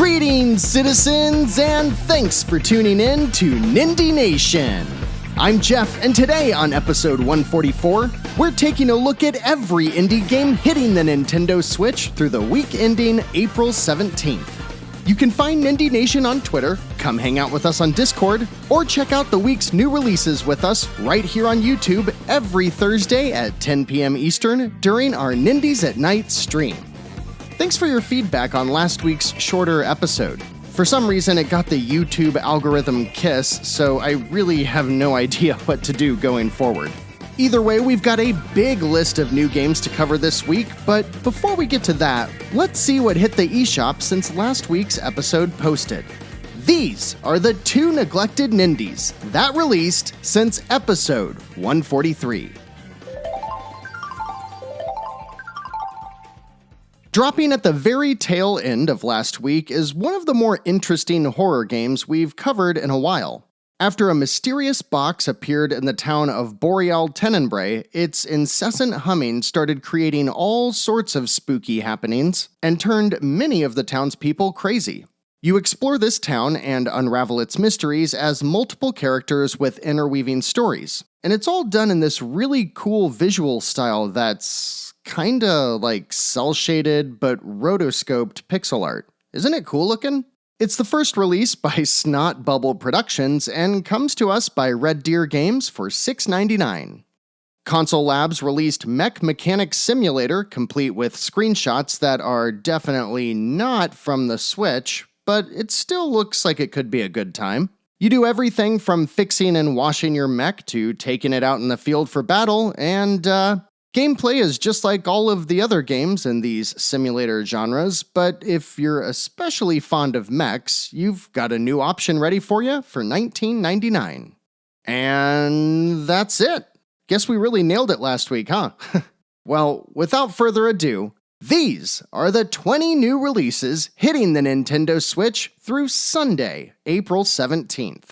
Greetings, citizens, and thanks for tuning in to Nindie Nation. I'm Jeff, and today on episode 144, we're taking a look at every indie game hitting the Nintendo Switch through the week ending April 17th. You can find Nindie Nation on Twitter, come hang out with us on Discord, or check out the week's new releases with us right here on YouTube every Thursday at 10 p.m. Eastern during our Nindies at Night stream. Thanks for your feedback on last week's shorter episode. For some reason, it got the YouTube algorithm kiss, so I really have no idea what to do going forward. Either way, we've got a big list of new games to cover this week, but before we get to that, let's see what hit the eShop since last week's episode posted. These are the 2 Neglected Nindies that released since episode 143. Dropping at the very tail end of last week is one of the more interesting horror games we've covered in a while. After a mysterious box appeared in the town of Boreal Tenebrae, its incessant humming started creating all sorts of spooky happenings and turned many of the townspeople crazy. You explore this town and unravel its mysteries as multiple characters with interweaving stories, and it's all done in this really cool visual style that's kinda like cel-shaded but rotoscoped pixel art. Isn't it cool looking? It's the first release by Snot Bubble Productions and comes to us by Red Deer Games for $6.99. Console Labs released Mech Mechanics Simulator, complete with screenshots that are definitely not from the Switch, but it still looks like it could be a good time. You do everything from fixing and washing your mech to taking it out in the field for battle, and gameplay is just like all of the other games in these simulator genres, but if you're especially fond of mechs, you've got a new option ready for you for $19.99. And that's it. Guess we really nailed it last week, huh? Well, without further ado, these are the 20 new releases hitting the Nintendo Switch through Sunday, April 17th.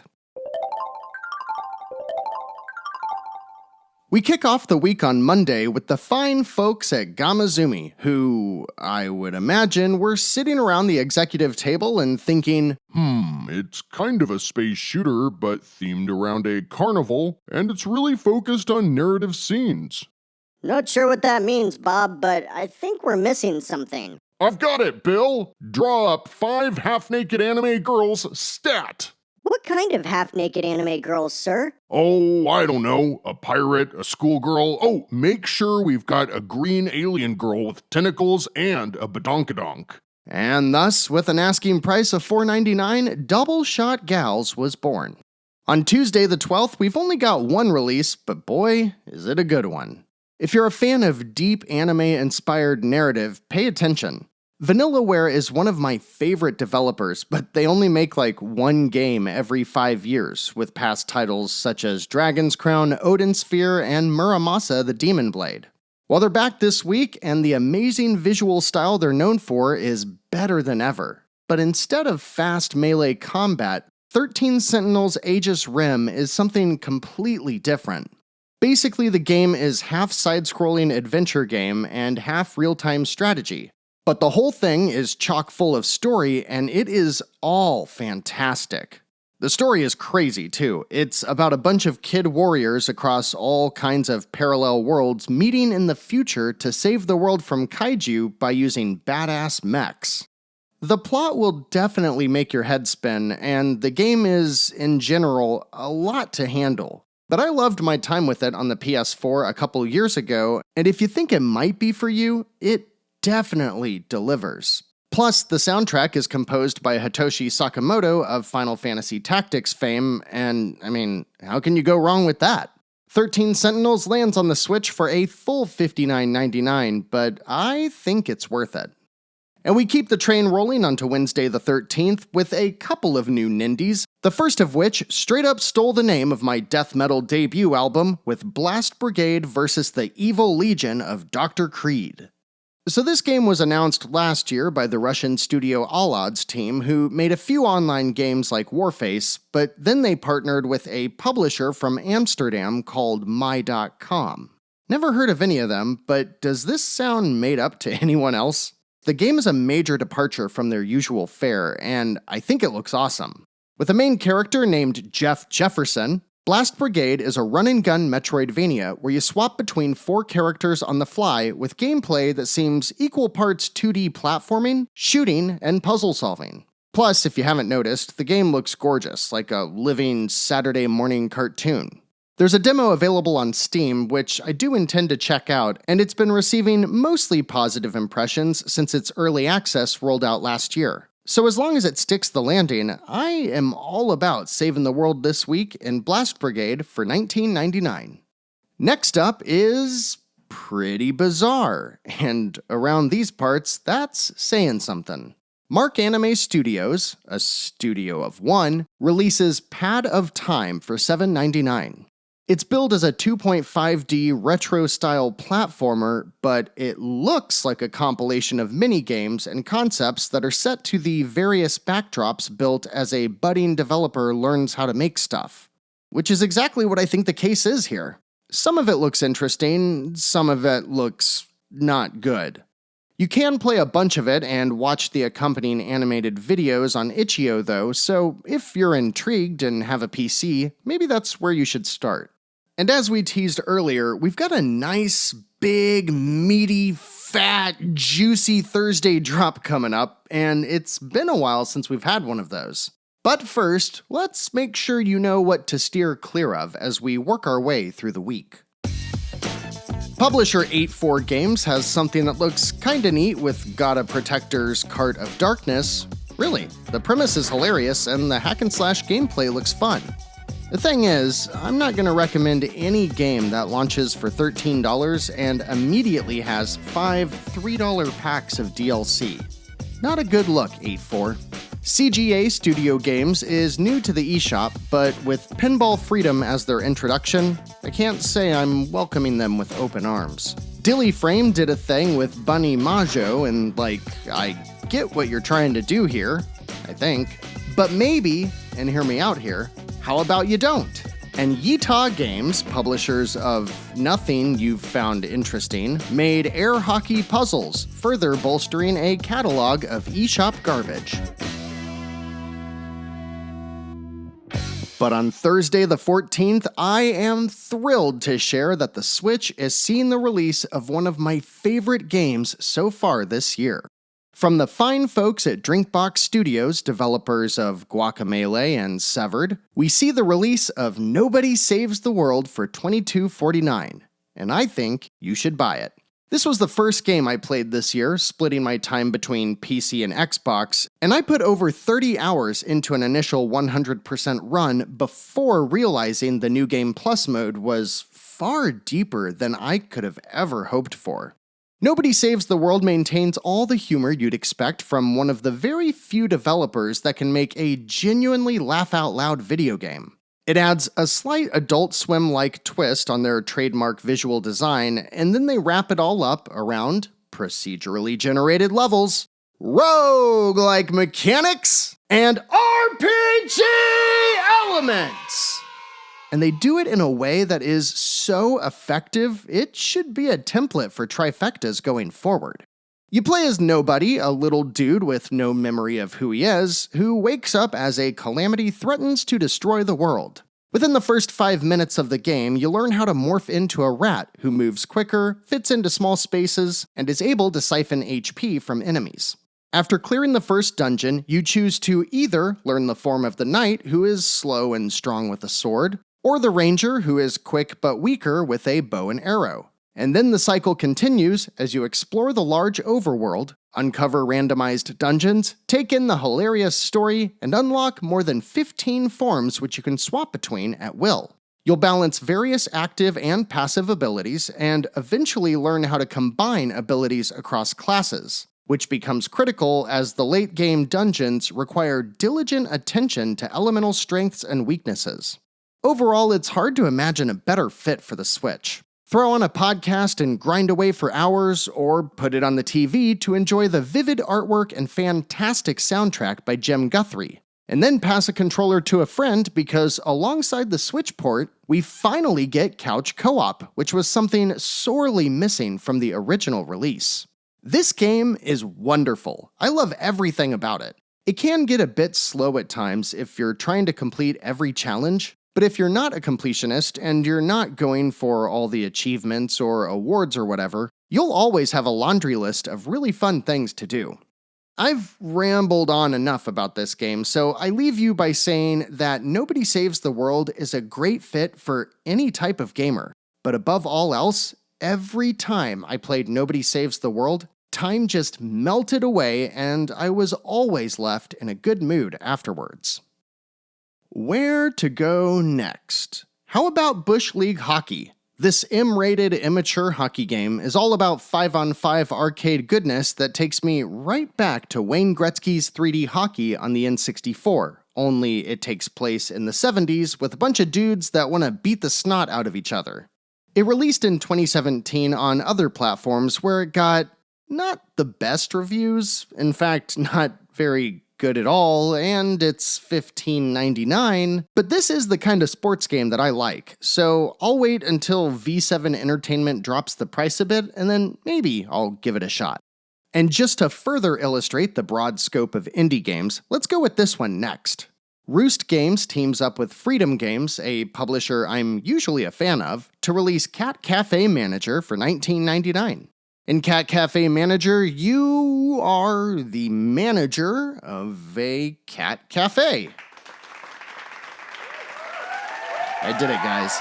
We kick off the week on Monday with the fine folks at Gamazumi, who, I would imagine, were sitting around the executive table and thinking, It's kind of a space shooter, but themed around a carnival, and it's really focused on narrative scenes. Not sure what that means, Bob, but I think we're missing something. I've got it, Bill! Draw up 5 half-naked anime girls, stat! What kind of half-naked anime girls, sir? Oh, I don't know. A pirate, a schoolgirl. Oh, make sure we've got a green alien girl with tentacles and a badonkadonk. And thus, with an asking price of $4.99, Double Shot Gals was born. On Tuesday the 12th, we've only got one release, but boy, is it a good one. If you're a fan of deep anime-inspired narrative, pay attention. Vanillaware is one of my favorite developers, but they only make like one game every 5 years, with past titles such as Dragon's Crown, Odin Sphere, and Muramasa the Demon Blade. Well, they're back this week, and the amazing visual style they're known for is better than ever. But instead of fast melee combat, 13 Sentinels Aegis Rim is something completely different. Basically, the game is half side-scrolling adventure game and half real-time strategy. But the whole thing is chock full of story, and it is all fantastic. The story is crazy, too. It's about a bunch of kid warriors across all kinds of parallel worlds meeting in the future to save the world from kaiju by using badass mechs. The plot will definitely make your head spin, and the game is, in general, a lot to handle. But I loved my time with it on the PS4 a couple years ago, and if you think it might be for you, it definitely delivers. Plus, the soundtrack is composed by Hitoshi Sakamoto of Final Fantasy Tactics fame, and, how can you go wrong with that? 13 Sentinels lands on the Switch for a full $59.99, but I think it's worth it. And we keep the train rolling onto Wednesday the 13th with a couple of new Nindies, the first of which straight up stole the name of my death metal debut album with Blast Brigade versus the Evil Legion of Dr. Creed. So this game was announced last year by the Russian studio All Odds team, who made a few online games like Warface, but then they partnered with a publisher from Amsterdam called My.com. Never heard of any of them, but does this sound made up to anyone else? The game is a major departure from their usual fare, and I think it looks awesome. With a main character named Jeff Jefferson, Blast Brigade is a run-and-gun Metroidvania where you swap between 4 characters on the fly with gameplay that seems equal parts 2D platforming, shooting, and puzzle solving. Plus, if you haven't noticed, the game looks gorgeous, like a living Saturday morning cartoon. There's a demo available on Steam, which I do intend to check out, and it's been receiving mostly positive impressions since its early access rolled out last year. So as long as it sticks the landing, I am all about saving the world this week in Blast Brigade for $19.99. Next up is pretty bizarre, and around these parts, that's saying something. Mark Anime Studios, a studio of one, releases Pad of Time for $7.99. It's billed as a 2.5D retro-style platformer, but it looks like a compilation of mini-games and concepts that are set to the various backdrops built as a budding developer learns how to make stuff. Which is exactly what I think the case is here. Some of it looks interesting, some of it looks not good. You can play a bunch of it and watch the accompanying animated videos on itch.io though, so if you're intrigued and have a PC, maybe that's where you should start. And as we teased earlier, we've got a nice, big, meaty, fat, juicy Thursday drop coming up, and it's been a while since we've had one of those. But first, let's make sure you know what to steer clear of as we work our way through the week. Publisher 84 Games has something that looks kinda neat with Gotta Protector's Cart of Darkness. Really, the premise is hilarious and the hack and slash gameplay looks fun. The thing is, I'm not going to recommend any game that launches for $13 and immediately has 5 $3 packs of DLC. Not a good look, 84. CGA Studio Games is new to the eShop, but with Pinball Freedom as their introduction, I can't say I'm welcoming them with open arms. Dilly Frame did a thing with Bunny Majo, and I get what you're trying to do here, I think. But maybe, and hear me out here, how about you don't? And Yeetah Games, publishers of nothing you've found interesting, made air hockey puzzles, further bolstering a catalog of eShop garbage. But on Thursday the 14th, I am thrilled to share that the Switch is seeing the release of one of my favorite games so far this year. From the fine folks at Drinkbox Studios, developers of Guacamelee and Severed, we see the release of Nobody Saves the World for $22.49, and I think you should buy it. This was the first game I played this year, splitting my time between PC and Xbox, and I put over 30 hours into an initial 100% run before realizing the New Game Plus mode was far deeper than I could have ever hoped for. Nobody Saves the World maintains all the humor you'd expect from one of the very few developers that can make a genuinely laugh-out-loud video game. It adds a slight Adult Swim-like twist on their trademark visual design, and then they wrap it all up around procedurally generated levels, roguelike mechanics, and RPG elements! And they do it in a way that is so effective, it should be a template for trifectas going forward. You play as Nobody, a little dude with no memory of who he is, who wakes up as a calamity threatens to destroy the world. Within the first 5 minutes of the game, you learn how to morph into a rat who moves quicker, fits into small spaces, and is able to siphon HP from enemies. After clearing the first dungeon, you choose to either learn the form of the knight, who is slow and strong with a sword, or the ranger, who is quick but weaker with a bow and arrow. And then the cycle continues as you explore the large overworld, uncover randomized dungeons, take in the hilarious story, and unlock more than 15 forms which you can swap between at will. You'll balance various active and passive abilities, and eventually learn how to combine abilities across classes, which becomes critical as the late-game dungeons require diligent attention to elemental strengths and weaknesses. Overall, it's hard to imagine a better fit for the Switch. Throw on a podcast and grind away for hours, or put it on the TV to enjoy the vivid artwork and fantastic soundtrack by Jim Guthrie. And then pass a controller to a friend because alongside the Switch port, we finally get couch co-op, which was something sorely missing from the original release. This game is wonderful. I love everything about it. It can get a bit slow at times if you're trying to complete every challenge, but if you're not a completionist and you're not going for all the achievements or awards or whatever, you'll always have a laundry list of really fun things to do. I've rambled on enough about this game, so I leave you by saying that Nobody Saves the World is a great fit for any type of gamer. But above all else, every time I played Nobody Saves the World, time just melted away and I was always left in a good mood afterwards. Where to go next? How about Bush League Hockey? This M-rated immature hockey game is all about 5-on-5 arcade goodness that takes me right back to Wayne Gretzky's 3D hockey on the N64, only it takes place in the 70s with a bunch of dudes that want to beat the snot out of each other. It released in 2017 on other platforms where it got not the best reviews, in fact, not very good at all, and it's $15.99, but this is the kind of sports game that I like, so I'll wait until V7 Entertainment drops the price a bit, and then maybe I'll give it a shot. And just to further illustrate the broad scope of indie games, let's go with this one next. Roost Games teams up with Freedom Games, a publisher I'm usually a fan of, to release Cat Cafe Manager for $19.99. In Cat Cafe Manager, you are the manager of a cat cafe. I did it, guys.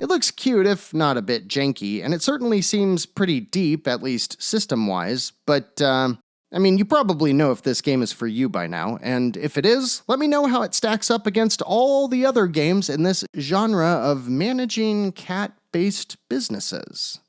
It looks cute, if not a bit janky, and it certainly seems pretty deep, at least system-wise, but, you probably know if this game is for you by now, and if it is, let me know how it stacks up against all the other games in this genre of managing cat-based businesses.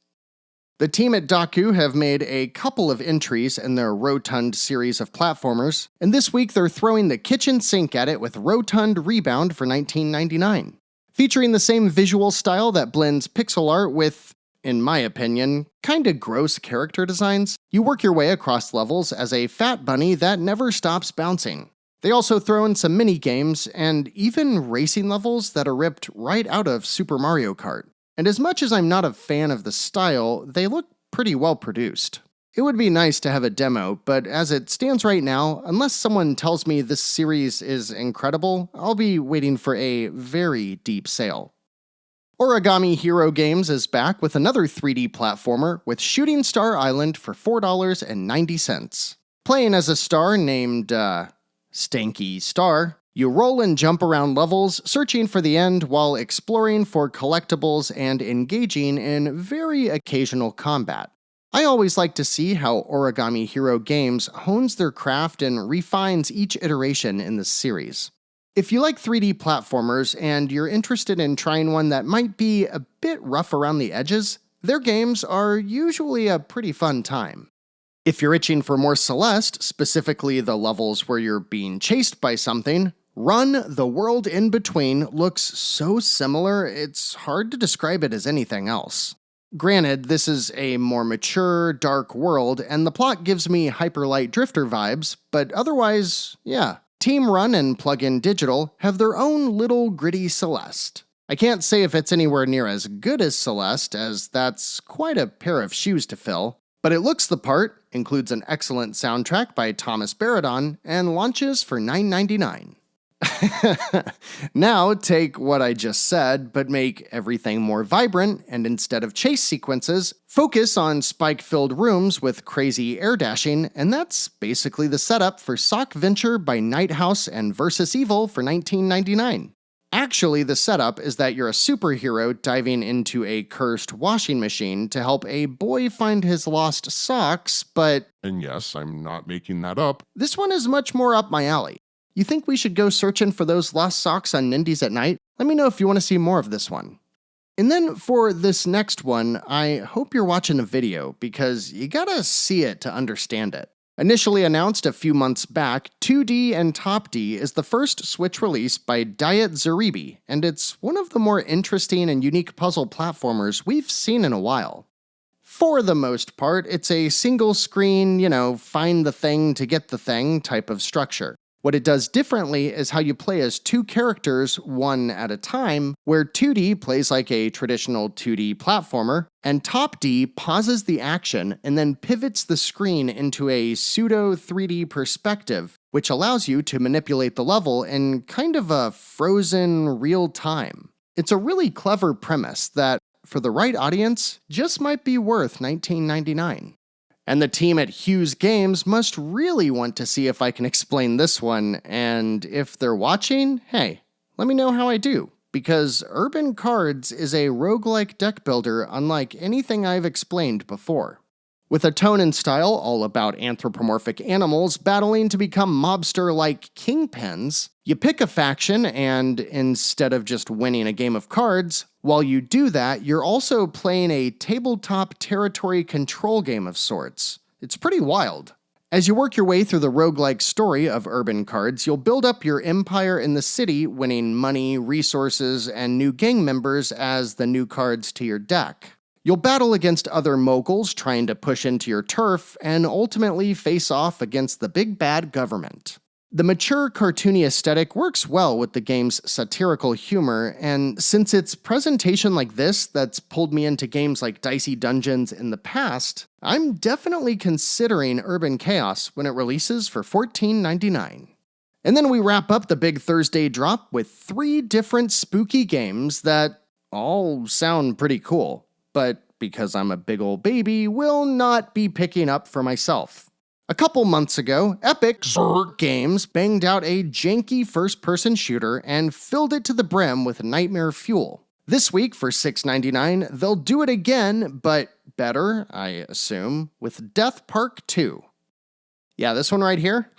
The team at Daku have made a couple of entries in their Rotund series of platformers, and this week they're throwing the kitchen sink at it with Rotund Rebound for $19.99. Featuring the same visual style that blends pixel art with, in my opinion, kinda gross character designs, you work your way across levels as a fat bunny that never stops bouncing. They also throw in some mini-games and even racing levels that are ripped right out of Super Mario Kart. And as much as I'm not a fan of the style, they look pretty well produced. It would be nice to have a demo, but as it stands right now, unless someone tells me this series is incredible, I'll be waiting for a very deep sale. Origami Hero Games is back with another 3D platformer with Shooting Star Island for $4.90. Playing as a star named, Stanky Star, you roll and jump around levels, searching for the end while exploring for collectibles and engaging in very occasional combat. I always like to see how Origami Hero Games hones their craft and refines each iteration in this series. If you like 3D platformers and you're interested in trying one that might be a bit rough around the edges, their games are usually a pretty fun time. If you're itching for more Celeste, specifically the levels where you're being chased by something, Run the World in Between looks so similar, it's hard to describe it as anything else. Granted, this is a more mature, dark world, and the plot gives me Hyperlight Drifter vibes, but otherwise, yeah. Team Run and Plug-in Digital have their own little gritty Celeste. I can't say if it's anywhere near as good as Celeste, as that's quite a pair of shoes to fill, but it looks the part, includes an excellent soundtrack by Thomas Baradon, and launches for $9.99. Now take what I just said, but make everything more vibrant, and instead of chase sequences, focus on spike-filled rooms with crazy air dashing, and that's basically the setup for Sock Venture by Nite House and Versus Evil for $19.99. Actually, the setup is that you're a superhero diving into a cursed washing machine to help a boy find his lost socks, but... And yes, I'm not making that up. This one is much more up my alley. You think we should go searching for those lost socks on Nindies at night? Let me know if you want to see more of this one. And then for this next one, I hope you're watching a video, because you gotta see it to understand it. Initially announced a few months back, 2D and Top D is the first Switch release by Diet Zaribi, and it's one of the more interesting and unique puzzle platformers we've seen in a while. For the most part, it's a single screen, find the thing to get the thing type of structure. What it does differently is how you play as two characters, one at a time, where 2D plays like a traditional 2D platformer, and Top D pauses the action and then pivots the screen into a pseudo 3D perspective, which allows you to manipulate the level in kind of a frozen real time. It's a really clever premise that, for the right audience, just might be worth $19.99. And the team at Hughes Games must really want to see if I can explain this one, and if they're watching, hey, let me know how I do, because Urban Cards is a roguelike deck builder unlike anything I've explained before. With a tone and style all about anthropomorphic animals battling to become mobster-like kingpins, you pick a faction and, instead of just winning a game of cards, while you do that, you're also playing a tabletop territory control game of sorts. It's pretty wild. As you work your way through the roguelike story of Urban Cards, you'll build up your empire in the city, winning money, resources, and new gang members as the new cards to your deck. You'll battle against other moguls trying to push into your turf, and ultimately face off against the big bad government. The mature, cartoony aesthetic works well with the game's satirical humor, and since it's presentation like this that's pulled me into games like Dicey Dungeons in the past, I'm definitely considering Urban Chaos when it releases for $14.99. And then we wrap up the big Thursday drop with 3 different spooky games that all sound pretty cool, but because I'm a big old baby, will not be picking up for myself. A couple months ago, Epic Games banged out a janky first-person shooter and filled it to the brim with nightmare fuel. This week, for $6.99, they'll do it again, but better, I assume, with Death Park 2. Yeah, this one right here?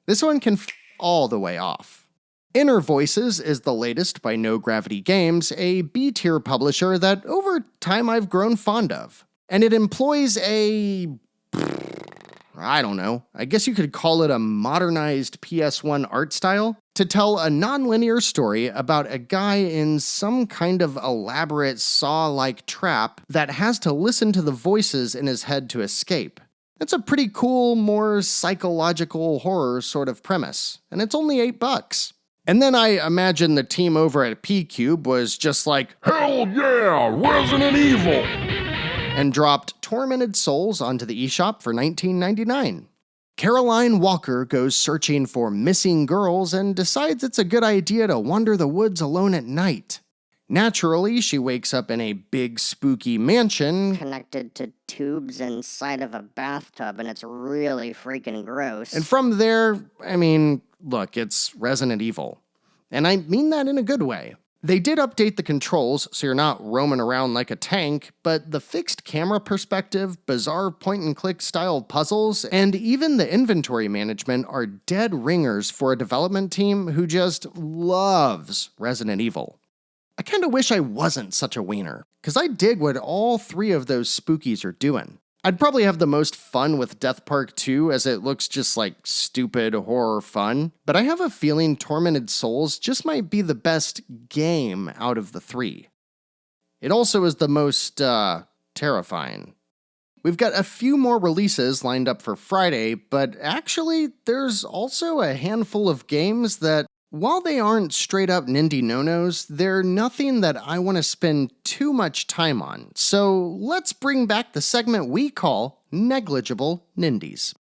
This one can all the way off. Inner Voices is the latest by No Gravity Games, a B-tier publisher that over time I've grown fond of. And it employs I guess you could call it a modernized PS1 art style, to tell a non-linear story about a guy in some kind of elaborate Saw-like trap that has to listen to the voices in his head to escape. It's a pretty cool, more psychological horror sort of premise, and it's only $8. And then I imagine the team over at P-Cube was just like, Hell yeah, Resident Evil! And dropped Tormented Souls onto the eShop for $19.99. Caroline Walker goes searching for missing girls and decides it's a good idea to wander the woods alone at night. Naturally, she wakes up in a big spooky mansion Connected to tubes inside of a bathtub, and it's really freaking gross. and from there, look, it's Resident Evil. And I mean that in a good way. They did update the controls so you're not roaming around like a tank, but the fixed camera perspective, bizarre point-and-click style puzzles, and even the inventory management are dead ringers for a development team who just loves Resident Evil. I kinda wish I wasn't such a wiener, because I dig what all 3 of those spookies are doing. I'd probably have the most fun with Death Park 2 as it looks just like stupid horror fun, but I have a feeling Tormented Souls just might be the best game out of the 3. It also is the most, terrifying. We've got a few more releases lined up for Friday, but actually there's also a handful of games that, while they aren't straight up Nindie no-nos, they're nothing that I want to spend too much time on. So let's bring back the segment we call Negligible Nindies.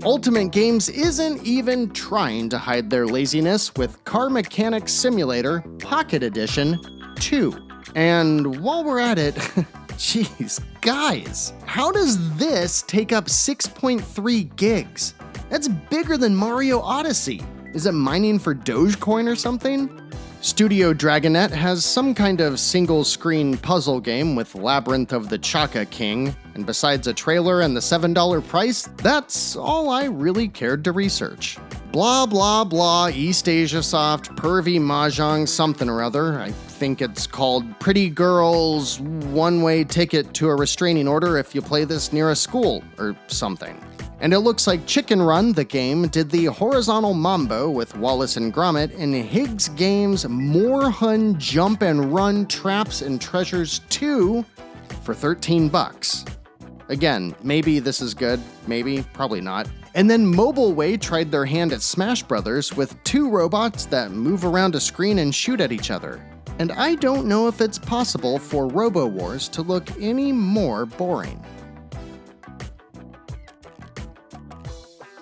Ultimate Games isn't even trying to hide their laziness with Car Mechanic Simulator Pocket Edition 2. And while we're at it, geez, guys, how does this take up 6.3 gigs? That's bigger than Mario Odyssey. Is it mining for Dogecoin or something? Studio Dragonette has some kind of single-screen puzzle game with Labyrinth of the Chaka King, and besides a trailer and the $7 price, that's all I really cared to research. Blah blah blah, East Asia Soft, Pervy Mahjong something or other. I think it's called Pretty Girls One-Way Ticket to a Restraining Order if you play this near a school, or something. And it looks like Chicken Run, the game, did the horizontal mambo with Wallace and Gromit in Higgs Games' More Hun Jump and Run Traps and Treasures 2 for $13. Again, maybe this is good, maybe, probably not. And then Mobileway tried their hand at Smash Brothers with 2 robots that move around a screen and shoot at each other. And I don't know if it's possible for Robo Wars to look any more boring.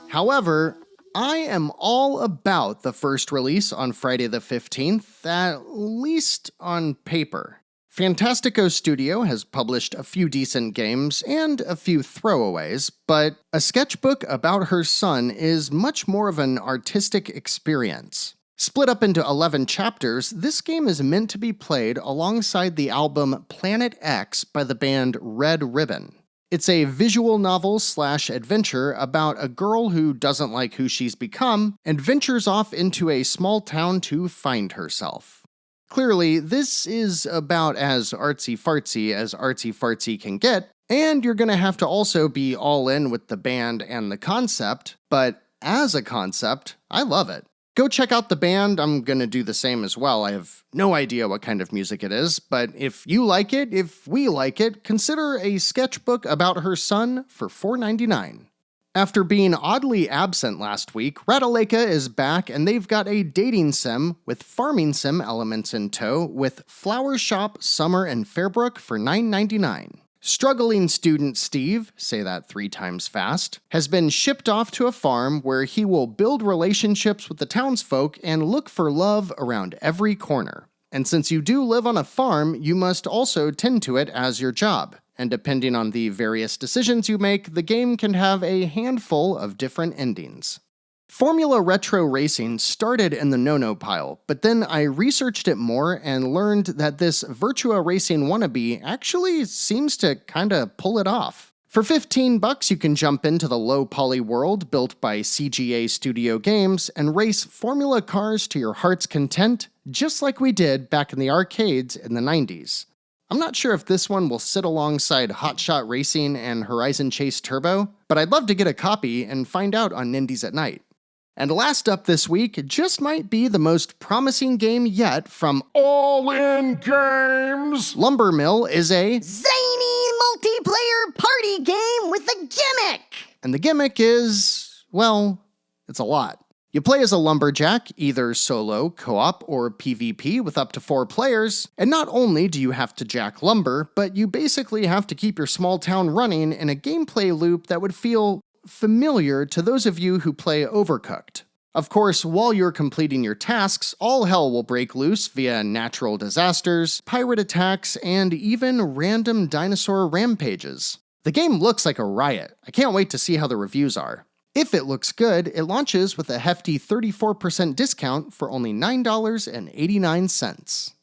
However, I am all about the first release on Friday the 15th, at least on paper. Fantastico Studio has published a few decent games and a few throwaways, but A Sketchbook About Her Son is much more of an artistic experience. Split up into 11 chapters, this game is meant to be played alongside the album Planet X by the band Red Ribbon. It's a visual novel/adventure about a girl who doesn't like who she's become and ventures off into a small town to find herself. Clearly, this is about as artsy-fartsy as artsy-fartsy can get, and you're gonna have to also be all in with the band and the concept, but as a concept, I love it. Go check out the band. I'm gonna do the same as well. I have no idea what kind of music it is, but if you like it, if we like it, consider A Sketchbook About Her Son for $4.99. After being oddly absent last week, Rataleka is back and they've got a dating sim with farming sim elements in tow with Flower Shop, Summer, and Fairbrook for $9.99. Struggling student Steve, say that 3 times fast, has been shipped off to a farm where he will build relationships with the townsfolk and look for love around every corner. And since you do live on a farm, you must also tend to it as your job. And depending on the various decisions you make, the game can have a handful of different endings. Formula Retro Racing started in the no-no pile, but then I researched it more and learned that this Virtua Racing wannabe actually seems to kinda pull it off. For $15, you can jump into the low-poly world built by CGA Studio Games and race Formula cars to your heart's content, just like we did back in the arcades in the 90s. I'm not sure if this one will sit alongside Hot Shot Racing and Horizon Chase Turbo, but I'd love to get a copy and find out on Nindies at Night. And last up this week just might be the most promising game yet from All In Games! Lumber Mill is a Zany multiplayer party game with a gimmick! And the gimmick is, well, it's a lot. You play as a lumberjack, either solo, co-op, or PvP with up to 4 players, and not only do you have to jack lumber, but you basically have to keep your small town running in a gameplay loop that would feel familiar to those of you who play Overcooked. Of course, while you're completing your tasks, all hell will break loose via natural disasters, pirate attacks, and even random dinosaur rampages. The game looks like a riot. I can't wait to see how the reviews are. If it looks good, it launches with a hefty 34% discount for only $9.89.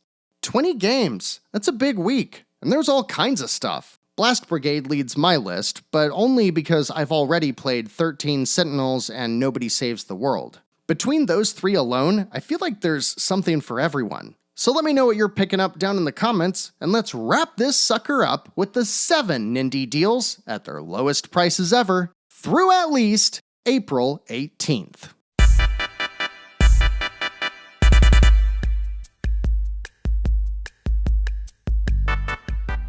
20 games! That's a big week, and there's all kinds of stuff. Blast Brigade leads my list, but only because I've already played 13 Sentinels and Nobody Saves the World. Between those 3 alone, I feel like there's something for everyone. So let me know what you're picking up down in the comments, and let's wrap this sucker up with the 7 Nindie deals at their lowest prices ever, through at least April 18th.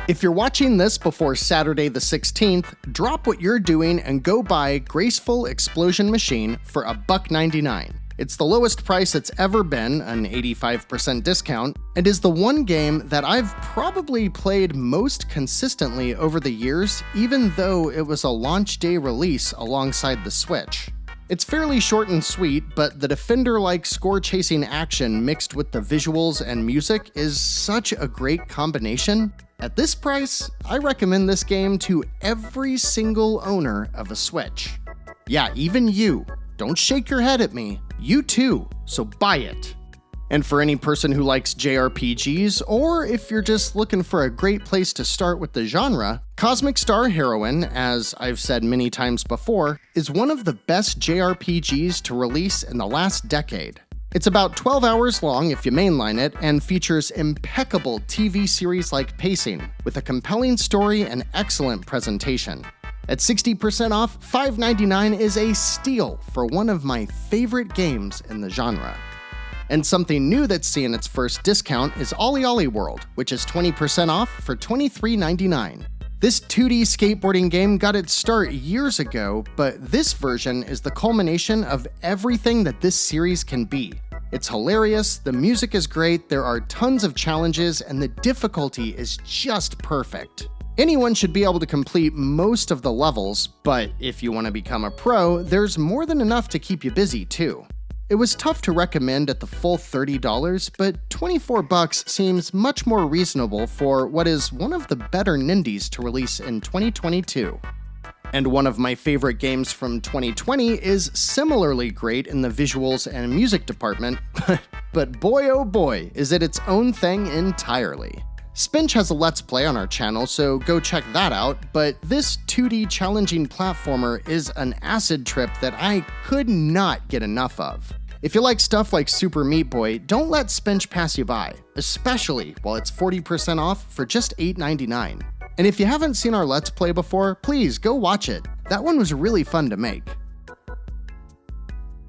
If you're watching this before Saturday the 16th, drop what you're doing and go buy Graceful Explosion Machine for $1.99. It's the lowest price it's ever been, an 85% discount, and is the one game that I've probably played most consistently over the years, even though it was a launch day release alongside the Switch. It's fairly short and sweet, but the Defender-like score-chasing action mixed with the visuals and music is such a great combination. At this price, I recommend this game to every single owner of a Switch. Yeah, even you. Don't shake your head at me. You too, so buy it. And for any person who likes JRPGs, or if you're just looking for a great place to start with the genre, Cosmic Star Heroine, as I've said many times before, is one of the best JRPGs to release in the last decade. It's about 12 hours long if you mainline it, and features impeccable TV series-like pacing, with a compelling story and excellent presentation. At 60% off, $5.99 is a steal for one of my favorite games in the genre. And something new that's seeing its first discount is Ollie Ollie World, which is 20% off for $23.99. This 2D skateboarding game got its start years ago, but this version is the culmination of everything that this series can be. It's hilarious, the music is great, there are tons of challenges, and the difficulty is just perfect. Anyone should be able to complete most of the levels, but if you want to become a pro, there's more than enough to keep you busy too. It was tough to recommend at the full $30, but $24 seems much more reasonable for what is one of the better Nindies to release in 2022. And one of my favorite games from 2020 is similarly great in the visuals and music department, but boy oh boy, is it its own thing entirely. Spinch has a Let's Play on our channel, so go check that out, but this 2D challenging platformer is an acid trip that I could not get enough of. If you like stuff like Super Meat Boy, don't let Spinch pass you by, especially while it's 40% off for just $8.99. And if you haven't seen our Let's Play before, please go watch it. That one was really fun to make.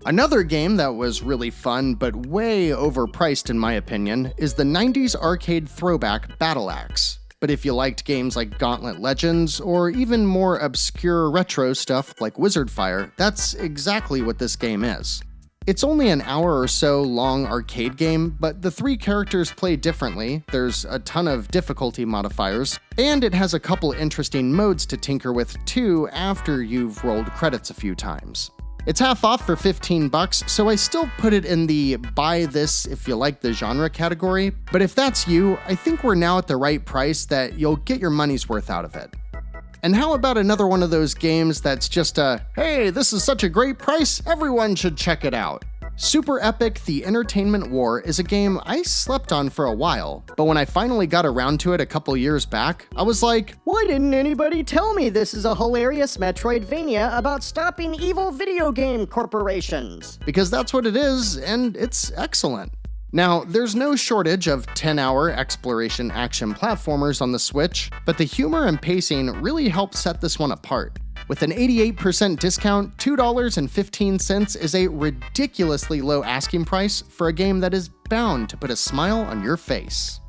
Another game that was really fun, but way overpriced in my opinion, is the 90s arcade throwback Battle Axe. But if you liked games like Gauntlet Legends, or even more obscure retro stuff like Wizard Fire, that's exactly what this game is. It's only an hour or so long arcade game, but the 3 characters play differently, there's a ton of difficulty modifiers, and it has a couple interesting modes to tinker with too after you've rolled credits a few times. It's half off for $15, so I still put it in the buy this if you like the genre category, but if that's you, I think we're now at the right price that you'll get your money's worth out of it. And how about another one of those games that's just a, hey, this is such a great price, everyone should check it out. Super Epic The Entertainment War is a game I slept on for a while, but when I finally got around to it a couple years back, I was like, why didn't anybody tell me this is a hilarious Metroidvania about stopping evil video game corporations? Because that's what it is, and it's excellent. Now, there's no shortage of 10-hour exploration action platformers on the Switch, but the humor and pacing really help set this one apart. With an 88% discount, $2.15 is a ridiculously low asking price for a game that is bound to put a smile on your face.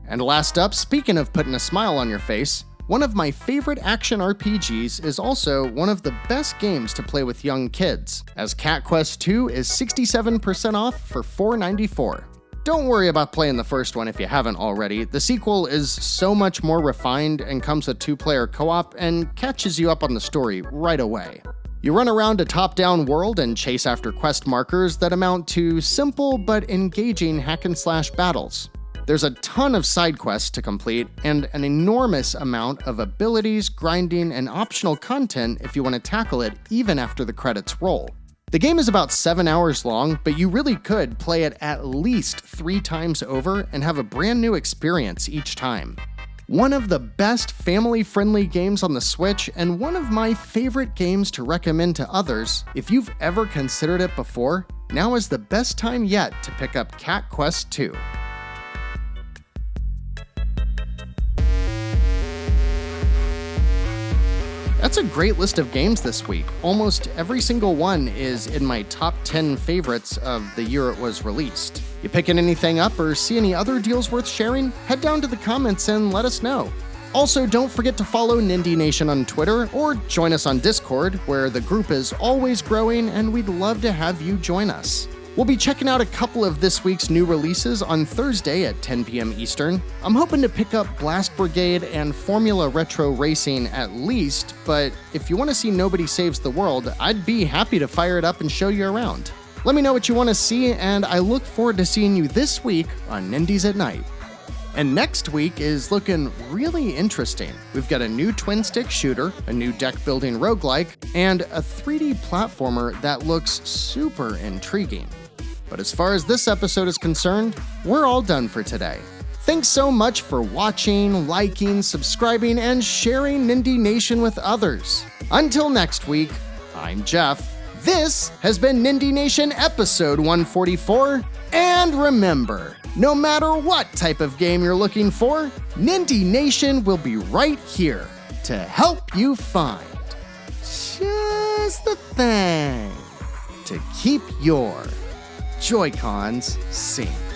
And last up, speaking of putting a smile on your face, one of my favorite action RPGs is also one of the best games to play with young kids, as Cat Quest 2 is 67% off for $4.94. Don't worry about playing the first one if you haven't already. The sequel is so much more refined and comes with 2-player co-op and catches you up on the story right away. You run around a top-down world and chase after quest markers that amount to simple but engaging hack-and-slash battles. There's a ton of side quests to complete, and an enormous amount of abilities, grinding, and optional content if you want to tackle it even after the credits roll. The game is about 7 hours long, but you really could play it at least 3 times over and have a brand new experience each time. One of the best family-friendly games on the Switch, and one of my favorite games to recommend to others. If you've ever considered it before, now is the best time yet to pick up Cat Quest 2. That's a great list of games this week. Almost every single one is in my top 10 favorites of the year it was released. You picking anything up or see any other deals worth sharing? Head down to the comments and let us know. Also, don't forget to follow Nindie Nation on Twitter or join us on Discord, where the group is always growing and we'd love to have you join us. We'll be checking out a couple of this week's new releases on Thursday at 10 p.m. Eastern. I'm hoping to pick up Blast Brigade and Formula Retro Racing at least, but if you want to see Nobody Saves the World, I'd be happy to fire it up and show you around. Let me know what you want to see, and I look forward to seeing you this week on Nindies at Night. And next week is looking really interesting. We've got a new twin-stick shooter, a new deck-building roguelike, and a 3D platformer that looks super intriguing. But as far as this episode is concerned, we're all done for today. Thanks so much for watching, liking, subscribing, and sharing Nindie Nation with others. Until next week, I'm Jeff. This has been Nindie Nation episode 144. And remember, no matter what type of game you're looking for, Nindie Nation will be right here to help you find just the thing to keep your Joy-Cons synced.